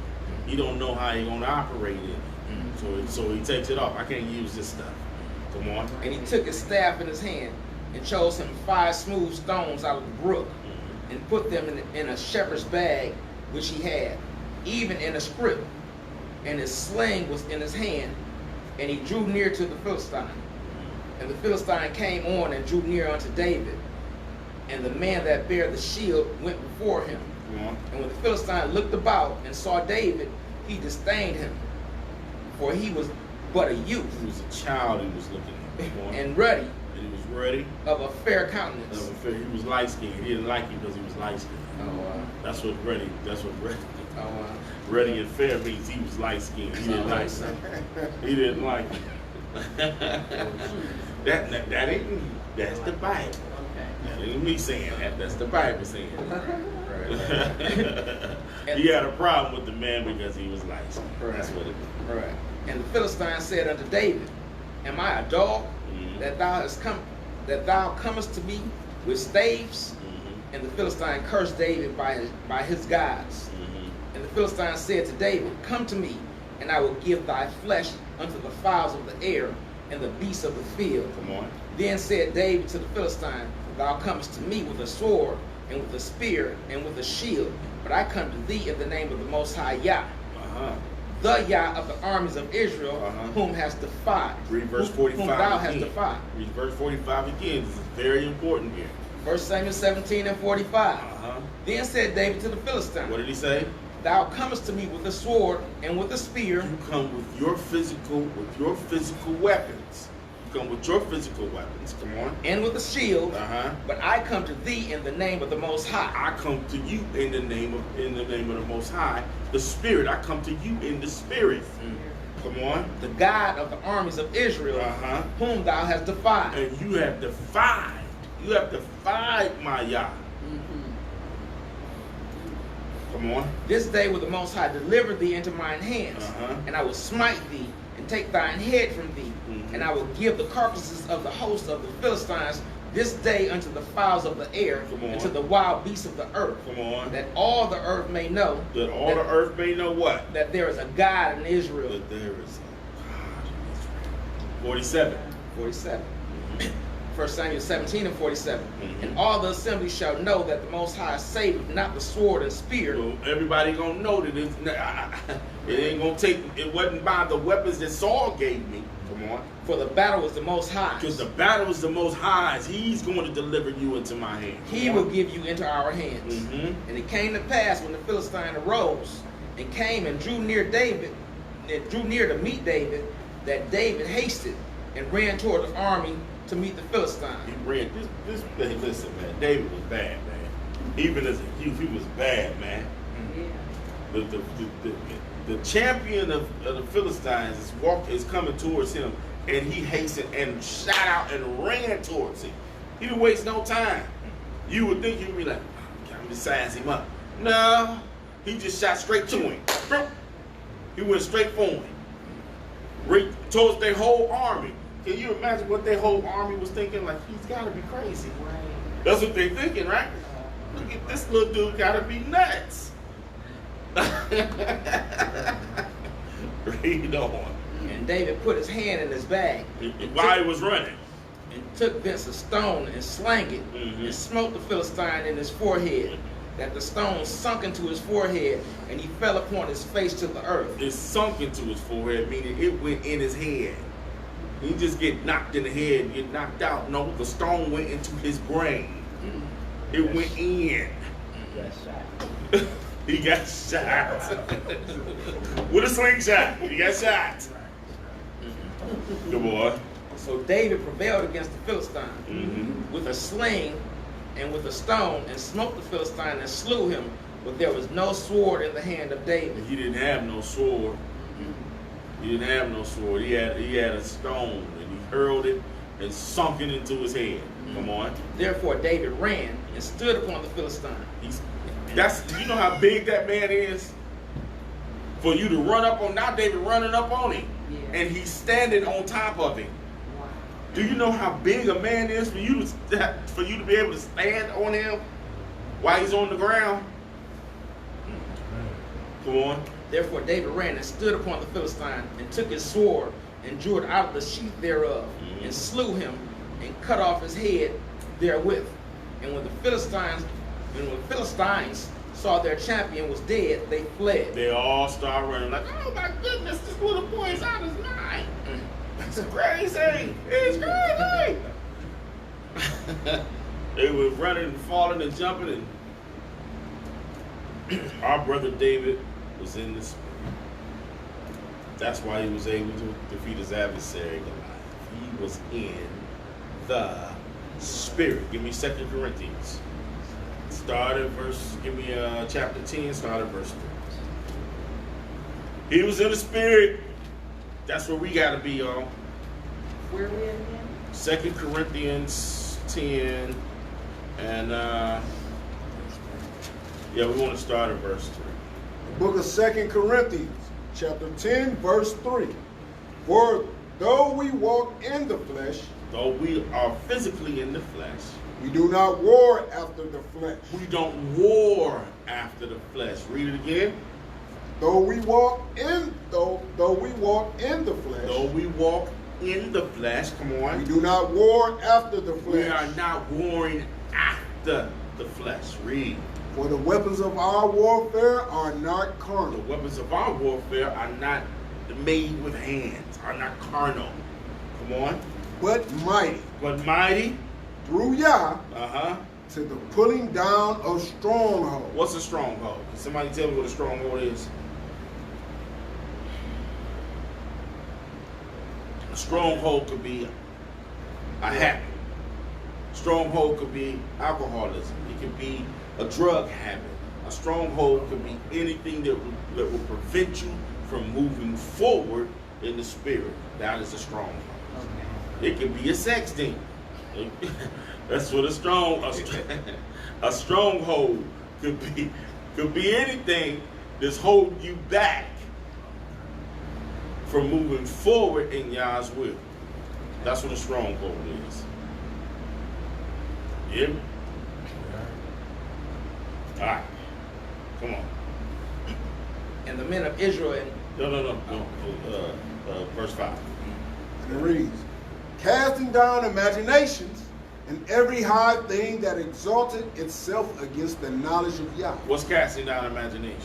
He don't know how he's gonna operate it. So he takes it off. I can't use this stuff. Come on. And he took his staff in his hand and chose him 5 smooth stones out of the brook and put them in a shepherd's bag which he had, even in a scrip. And his sling was in his hand, and he drew near to the Philistine. And the Philistine came on and drew near unto David. And the man that bare the shield went before him. And when the Philistine looked about and saw David, he disdained him, for he was but a youth. He was a child he was looking at. And ruddy. And he was ready. Of a fair countenance. He was light skinned. He didn't like him because he was light skinned. That's what ready. Ready and fair means he was light skinned. He didn't like him. He didn't like him. that ain't me. That's the Bible. That ain't me saying that. That's the Bible saying that. He had a problem with the man because he was light skinned. That's what it was. Right. And the Philistine said unto David, Am I a dog that thou comest to me with staves? And the Philistine cursed David by his gods. And the Philistine said to David, Come to me, and I will give thy flesh unto the fowls of the air and the beasts of the field. Come on. Then said David to the Philistine, Thou comest to me with a sword and with a spear and with a shield, but I come to thee in the name of the Most High Yah. The Yah of the armies of Israel, whom hast defied. Read verse 45 whom thou hast defied. Read verse 45 again. This is very important here. 1 Samuel 17 and 45. Then said David to the Philistine, What did he say? Thou comest to me with a sword and with a spear. You come with your physical weapons. You come with your physical weapons. Come on. And with a shield. But I come to thee in the name of the Most High. I come to you in the name of the Most High. The Spirit. I come to you in the Spirit. Come on. The God of the armies of Israel, whom thou hast defied. And you have defied. You have defied my Yah. Come on. This day will the Most High deliver thee into mine hands, and I will smite thee and take thine head from thee, and I will give the carcasses of the host of the Philistines this day unto the fowls of the air and to the wild beasts of the earth. Come on. That all the earth may know. That all the earth may know what? That there is a God in Israel. That there is a God in Israel. 47. 1 Samuel 17 and 47. And all the assembly shall know that the Most High saveth not the sword and spear. So everybody gonna know that it ain't gonna take. It wasn't by the weapons that Saul gave me. Come on. For the battle is the Most High. Because the battle is the Most High's. He's going to deliver you into my hand. He will give you into our hands. And it came to pass when the Philistine arose and came and drew near to meet David, that David hasted and ran toward the army to meet the Philistine. He ran. Listen, man. David was bad, man. Even as a youth, he was bad, man. The champion of the Philistines is coming towards him, and he hastened and shot out and ran towards him. He didn't waste no time. You would think he'd be like, "Can we size him up?" No, he just shot straight to him. He went straight for him, right towards their whole army. Can you imagine what their whole army was thinking? Like, he's got to be crazy. That's what they're thinking, right? Look at this little dude, got to be nuts. Read on. And David put his hand in his bag while he was running, and took thence a stone and slang it, and smote the Philistine in his forehead, that the stone sunk into his forehead, and he fell upon his face to the earth. It sunk into his forehead, meaning it went in his head. He just get knocked in the head, get knocked out. No, the stone went into his brain. It went in. He got shot. With a slingshot. He got shot. Good boy. So David prevailed against the Philistine with a sling and with a stone, and smote the Philistine and slew him. But there was no sword in the hand of David. He didn't have no sword. He didn't have no sword. He had a stone, and he hurled it and sunk it into his head. Come on. Therefore David ran and stood upon the Philistine. You know how big that man is? For you to run up on, now David running up on him. Yeah. And he's standing on top of him. Wow. Do you know how big a man is for you to be able to stand on him while he's on the ground? Come on. Therefore David ran and stood upon the Philistine, and took his sword, and drew it out of the sheath thereof, and slew him, and cut off his head therewith. And when the Philistines saw their champion was dead, they fled. They all start running like, oh my goodness, this little boy is out of his mind. It's crazy. It's crazy. They were running and falling and jumping, and our brother David was in the spirit. That's why he was able to defeat his adversary Goliath. He was in the spirit. Give me 2 Corinthians. Start at verse, give me chapter 10, start at verse 3. He was in the spirit. That's where we got to be, y'all. Where we at again? 2 Corinthians 10, and we want to start at verse 3. The book of 2 Corinthians, chapter 10, verse 3. For though we walk in the flesh, Though we are physically in the flesh, we do not war after the flesh. we don't war after the flesh. Read it again. Though we walk in the flesh, Though we walk in the flesh, come we on. do not war after the flesh. We are not warring after the flesh. Read. For the weapons of our warfare are not The carnal, weapons of our warfare are not made with hands, are not carnal. Come on. but mighty But mighty. through Yah Uh-huh. to the pulling down of strongholds. What's a stronghold? Can somebody tell me what a stronghold is? A stronghold could be a habit. Stronghold could be alcoholism. It could be a drug habit. A stronghold could be anything that will prevent you from moving forward in the spirit. That is a stronghold. Okay. It could be a sex demon. That's what a stronghold could be anything that's holding you back from moving forward in Yah's will. That's what a stronghold is. Yeah. All right. Come on. And the men of Israel, No. Verse 5. And it reads, casting down imaginations and every high thing that exalted itself against the knowledge of Yah. What's casting down imaginations?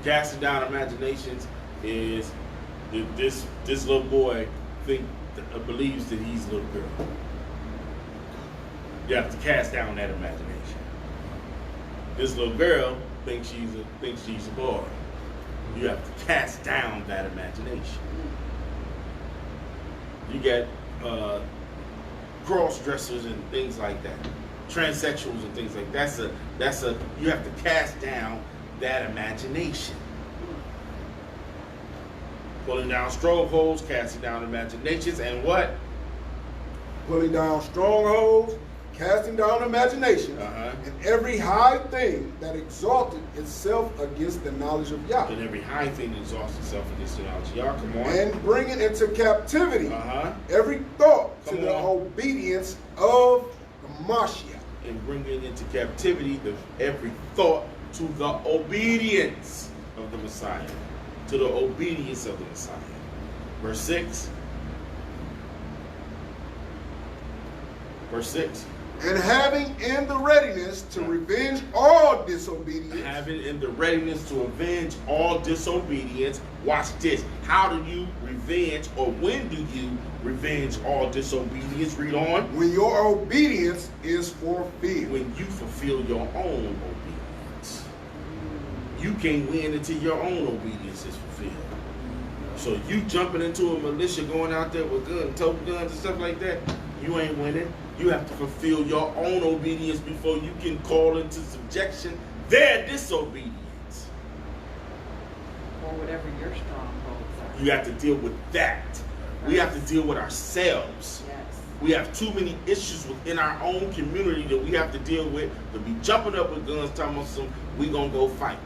Casting down imaginations is this little boy believes that he's a little girl. You have to cast down that imagination. This little girl thinks she's a boy. You have to cast down that imagination. You get cross dressers and things like that, transsexuals and things like that. That's a you have to cast down that imagination. Pulling down strongholds, casting down imaginations, and what? Pulling down strongholds, casting down imagination, and every high thing that exalted itself against the knowledge of Yah. And every high thing that exalts itself against the knowledge of Yah. Come on. And bringing into captivity every thought to Come the on. obedience of the Mashiach. And bringing into captivity every thought to the obedience of the Messiah. To the obedience of the Messiah. Verse 6. Verse 6. And having in the readiness to revenge all disobedience. Having in the readiness to avenge all disobedience. Watch this. How do you revenge, or when do you revenge all disobedience? Read on. When your obedience is fulfilled. When you fulfill your own obedience. You can't win until your own obedience is fulfilled. So you jumping into a militia, going out there with guns, toting guns and stuff like that, you ain't winning. You have to fulfill your own obedience before you can call into subjection their disobedience. Or whatever your strongholds are. You have to deal with that. We have to deal with ourselves. Yes. We have too many issues within our own community that we have to deal with. To be jumping up with guns, telling us we gonna go fight.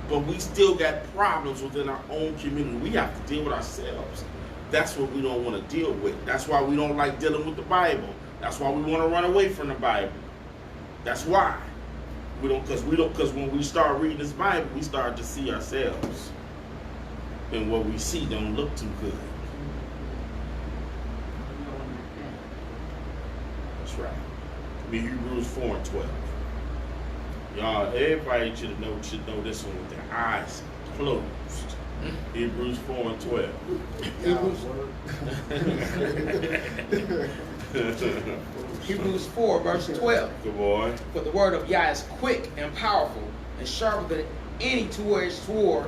But we still got problems within our own community. We have to deal with ourselves. That's what we don't want to deal with. That's why we don't like dealing with the Bible. That's why we want to run away from the Bible. That's why. Because when we start reading this Bible, we start to see ourselves. And what we see don't look too good. That's right. Hebrews 4 and 12. Y'all, everybody should know this one with their eyes closed. Hebrews 4 and 12. Hebrews 4, verse 12. Good boy. For the word of Yah is quick and powerful, and sharper than any two-edged sword,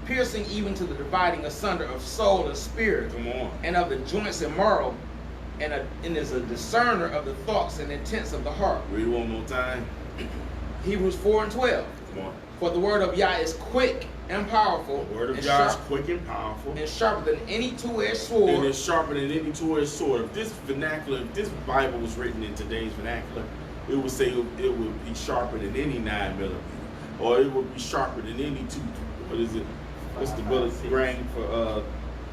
piercing even to the dividing asunder of soul and spirit, Come on. and of the joints and marrow, and is a discerner of the thoughts and intents of the heart. Read one more time. Hebrews 4 and 12. Come on. For the word of Yah is quick and powerful, The word of and God is quick and powerful. and sharper than any two-edged And sword. it's sharper than any two-edged sword. If this Bible was written in today's vernacular, it would say it would be sharper than any 9mm, or it would be sharper than any what is it? What's the bullet grain for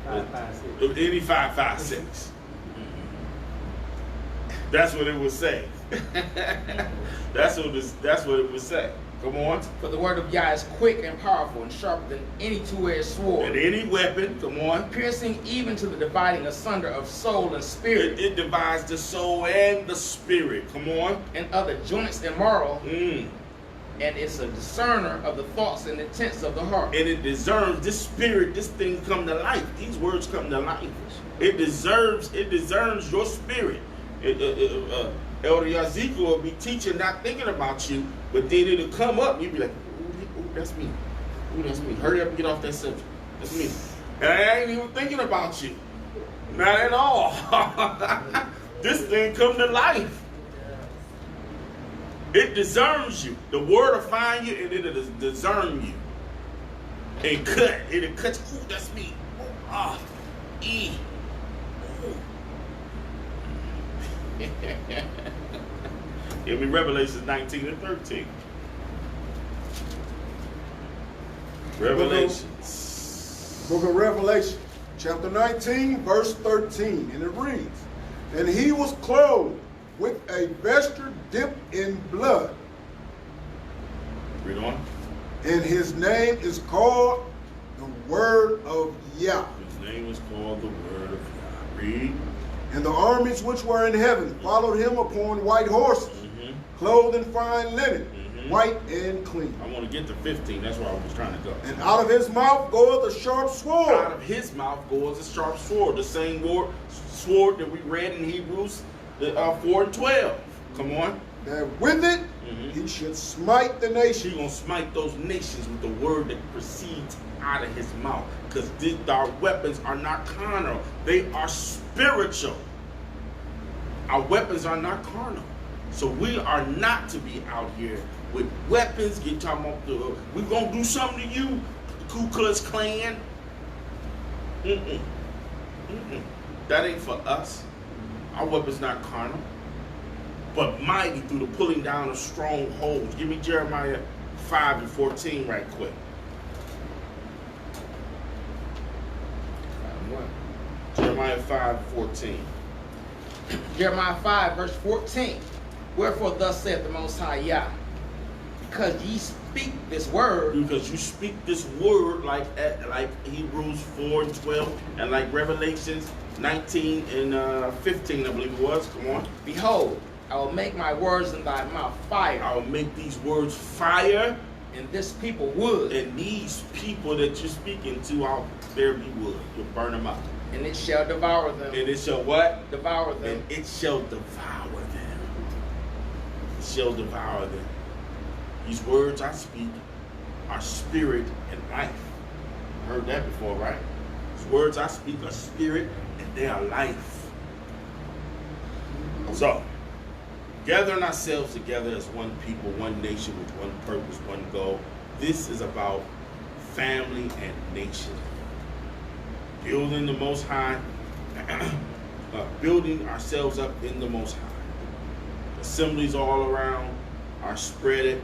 5.56. any 5.56? That's what it would say. That's what it would say. Come on. For the word of Yah is quick and powerful, and sharper than any two-edged sword, And any weapon, come on. piercing even to the dividing asunder of soul and spirit, It divides the soul and the spirit. Come on. and of the joints and marrow, And and it's a discerner of the thoughts and intents of the heart. it deserves this spirit, this thing come to life. These words come to life. It deserves your spirit. Elder Yaziku will be teaching, not thinking about you, but then it'll come up and you'll be like, ooh, that's me. Ooh, that's me. Hurry up and get off that subject. That's me. And I ain't even thinking about you. Not at all. This thing come to life. It discerns you. The word will find you and it'll discern you. And cut. It'll cut you. Ooh, that's me. Ooh, ah. E. Ooh. Give me Revelations 19 and 13. Revelations. Book of Revelation, chapter 19, verse 13, and it reads, And he was clothed with a vesture dipped in blood, Read on. and his name is called the Word of Yah. His name is called the Word of God. Read. And the armies which were in heaven followed him upon white horses, clothed in fine linen, white and clean. I want to get to 15. That's where I was trying to go. And out of his mouth goeth a sharp sword. Out of his mouth goes a sharp sword. The same sword that we read in Hebrews 4 and 12. Come on. That with it he should smite the nation. He's going to smite those nations with the word that proceeds out of his mouth. Because our weapons are not carnal. They are spiritual. Our weapons are not carnal. So we are not to be out here with weapons. Get talking about we're going to do something to you, Ku Klux Klan. That ain't for us. Our weapon's not carnal, but mighty through the pulling down of strongholds. Give me Jeremiah 5 and 14 right quick. Jeremiah 5 and 14. Jeremiah 5, verse 14. Wherefore thus saith the Most High Yah, because ye speak this word. Because you speak this word like Hebrews 4 and 12 and like Revelations 19 and 15, I believe it was. Come on. Behold, I will make my words in thy mouth fire, I will make these words fire, and this people wood, and these people that you're speaking to, I'll there be wood. You'll burn them up. and it shall devour them. And it shall what? Devour them. And it shall devour them. It shall devour them. These words I speak are spirit and life. Heard that before, right? These words I speak are spirit and they are life. So, gathering ourselves together as one people, one nation with one purpose, one goal. This is about family and nation. Building the Most High building ourselves up in the Most High. Assemblies all around are spread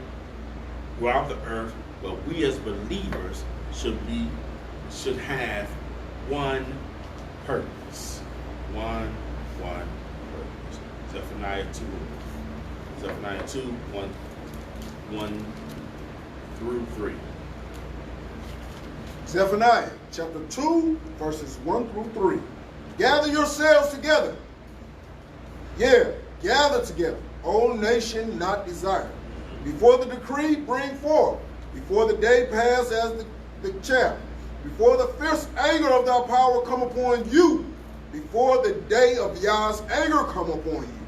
throughout the earth, but we as believers should have one purpose. One purpose. Zephaniah 2, 1 through 3. Zephaniah chapter 2, verses 1 through 3. Gather yourselves together. Yeah, gather together, O nation not desired. Before the decree, bring forth. Before the day pass as the chaff. Before the fierce anger of thy power come upon you. Before the day of Yah's anger come upon you.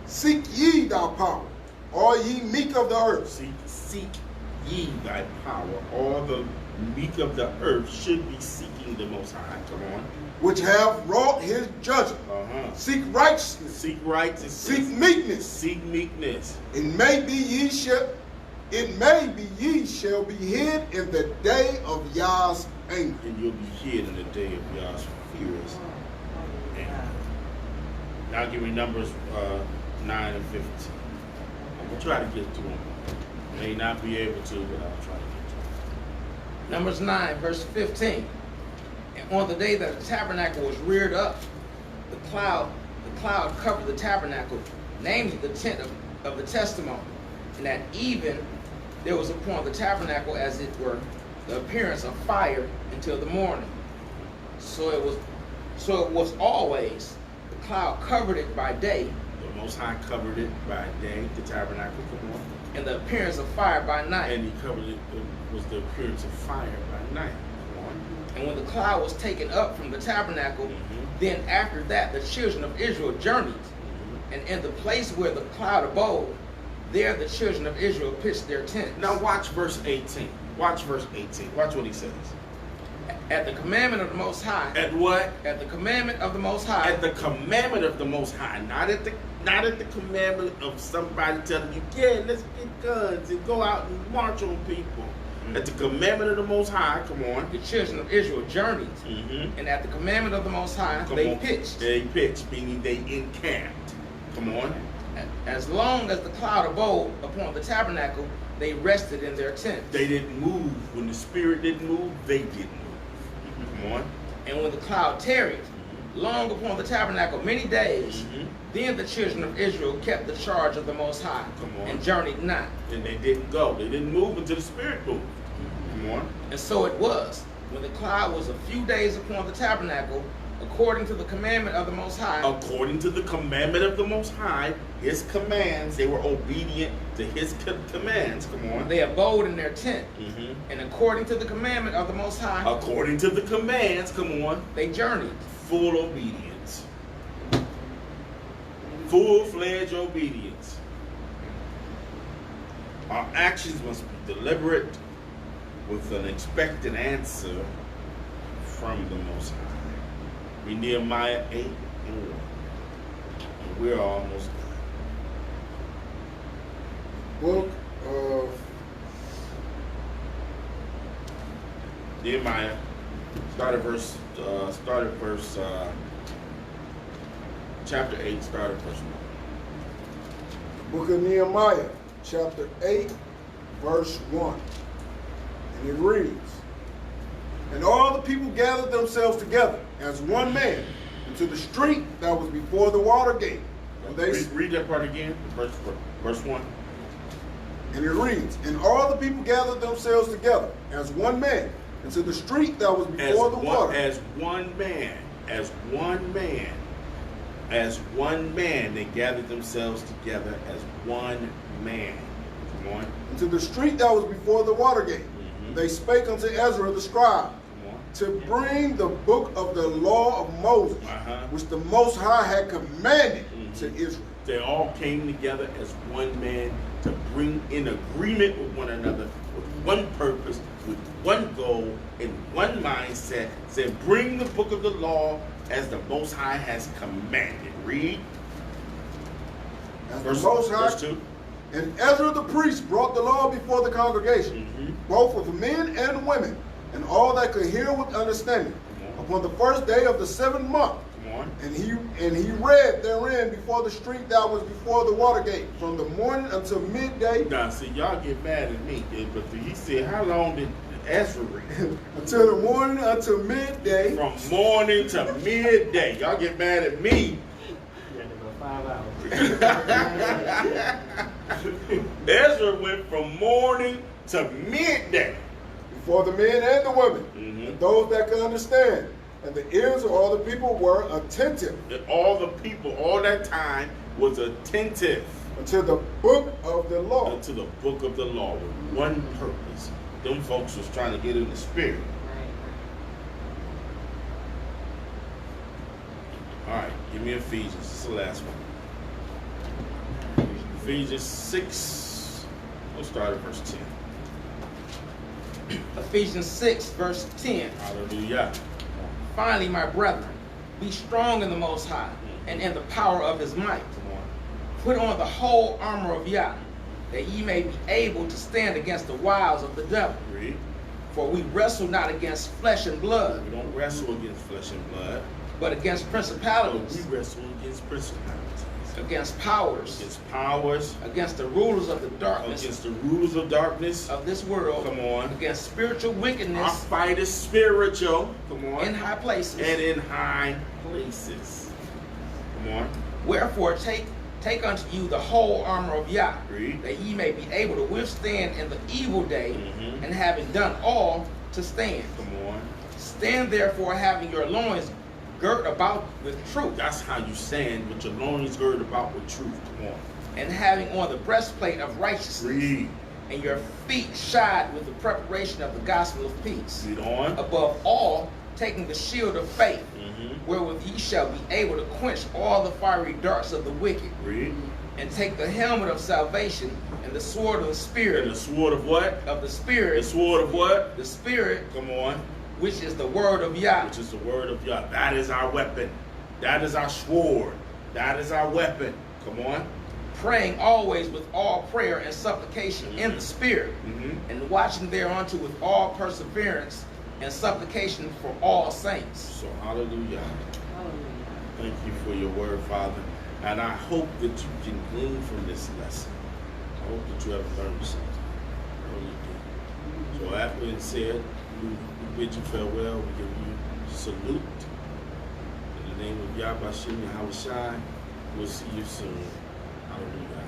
Seek ye thy power, all ye meek of the earth. Seek ye thy power. All the meek of the earth should be seeking the Most High. Come on. Which have wrought his judgment. Seek righteousness. Seek righteousness. Seek meekness. Seek meekness. It may be ye shall be hid in the day of Yah's anger. And you'll be hid in the day of Yah's furious anger. Now give me Numbers 9 and 15. I'm going to try to get to them. May not be able to, but I'll try to get to them. Numbers 9, verse 15. And on the day that the tabernacle was reared up, the cloud covered the tabernacle, namely the tent of the testimony. And at even there was upon the tabernacle, as it were, the appearance of fire until the morning. So it was always, the cloud covered it by day. The Most High covered it by day, the tabernacle, come on. And the appearance of fire by night. And he covered it, was the appearance of fire by night. Come on. And when the cloud was taken up from the tabernacle, then after that the children of Israel journeyed. And in the place where the cloud abode, there the children of Israel pitched their tents. Now watch verse 18. Watch verse 18. Watch what he says. At the commandment of the Most High. At what? At the commandment of the Most High. At the commandment of the Most High. Not at the commandment of somebody telling you, yeah, let's get guns and go out and march on people. At the commandment of the Most High, come on. The children of Israel journeyed. And at the commandment of the Most High, they pitched. They pitched, meaning they encamped. Come on. As long as the cloud abode upon the tabernacle, they rested in their tents. They didn't move. When the Spirit didn't move, they didn't move. Come on. And when the cloud tarried long upon the tabernacle many days, then the children of Israel kept the charge of the Most High and journeyed not. And they didn't go. They didn't move until the Spirit moved. Come on. And so it was, when the cloud was a few days upon the tabernacle, according to the commandment of the Most High. According to the commandment of the Most High, his commands, they were obedient to his commands. Come on. They abode in their tent. And according to the commandment of the Most High. According to the commands, come on. They journeyed. Full obedience. Full-fledged obedience. Our actions must be deliberate with an expected answer from the Most High. We Nehemiah 8 and 1. And we're almost done. Book of Nehemiah, chapter 8, start at verse 1. Book of Nehemiah, chapter 8, verse 1. And it reads, And all the people gathered themselves together as one man into the street that was before the water gate. And they read that part again, verse 1. And it reads, And all the people gathered themselves together as one man into the street that was before the water. As one man, they gathered themselves together as one man. Come on. Into the street that was before the water gate. They spake unto Ezra the scribe to bring the book of the law of Moses, which the Most High had commanded to Israel. They all came together as one man to bring in agreement with one another, with one purpose, with one goal, in one mindset. Said, bring the book of the law as the Most High has commanded. Read. Verse 2. And Ezra the priest brought the law before the congregation, both of men and women, and all that could hear with understanding, upon the first day of the 7th month, Come on. And he read therein before the street that was before the water gate, from the morning until midday. Now, see, y'all get mad at me, but he said, how long did Ezra read? Until the morning until midday. From morning to midday. Y'all get mad at me. You had about 5 hours. Ezra went from morning to midday. Before the men and the women, and those that could understand. And the ears of all the people were attentive. And all the people, all that time, was attentive Until the book of the law. unto the book of the law with one purpose. Them folks was trying to get in the spirit. All right, give me Ephesians. This is the last one. Ephesians 6. We'll start at verse 10. Ephesians 6, verse 10. Hallelujah. Finally, my brethren, be strong in the Most High and in the power of his might. Come on. Put on the whole armor of Yah, that ye may be able to stand against the wiles of the devil. Read. For we wrestle not against flesh and blood, We don't wrestle against flesh and blood. but against But principalities, we wrestle against principalities, against powers, against powers, against the rulers of the darkness against the rulers of darkness. of this world, Come on. against spiritual Our wickedness fight is spiritual. Come on. in high places. And in high places. Come on. Wherefore take unto you the whole armor of Yah, Read. that ye may be able to withstand in the evil day, Mhm. and having done all, to stand. Come on. Stand therefore, having your loins girt about with truth, That's how you stand with your loins girded about with truth. Come on. and having on the breastplate of righteousness, Read. and your feet shod with the preparation of the gospel of peace. Read on. Above all, taking the shield of faith, Mhm. wherewith ye shall be able to quench all the fiery darts of the wicked, Read. and take the helmet of salvation and the sword of the And Spirit, the sword of what? of the The Spirit, sword of what? the Spirit, Come on. which is the word of Yah, Which is the word of Yah. That is our weapon. That is our sword. That is our weapon. Come on. praying always with all prayer and supplication in the Spirit, Mhm. and watching thereunto with all perseverance and supplication for all saints. So hallelujah. Hallelujah. Thank you for your word, Father. And I hope that you can glean from this lesson. I hope that you have learned something. I really do. So after it's said, we bid you farewell. We give you salute. In the name of Yahweh Shem Yahushai, we'll see you soon. Hallelujah.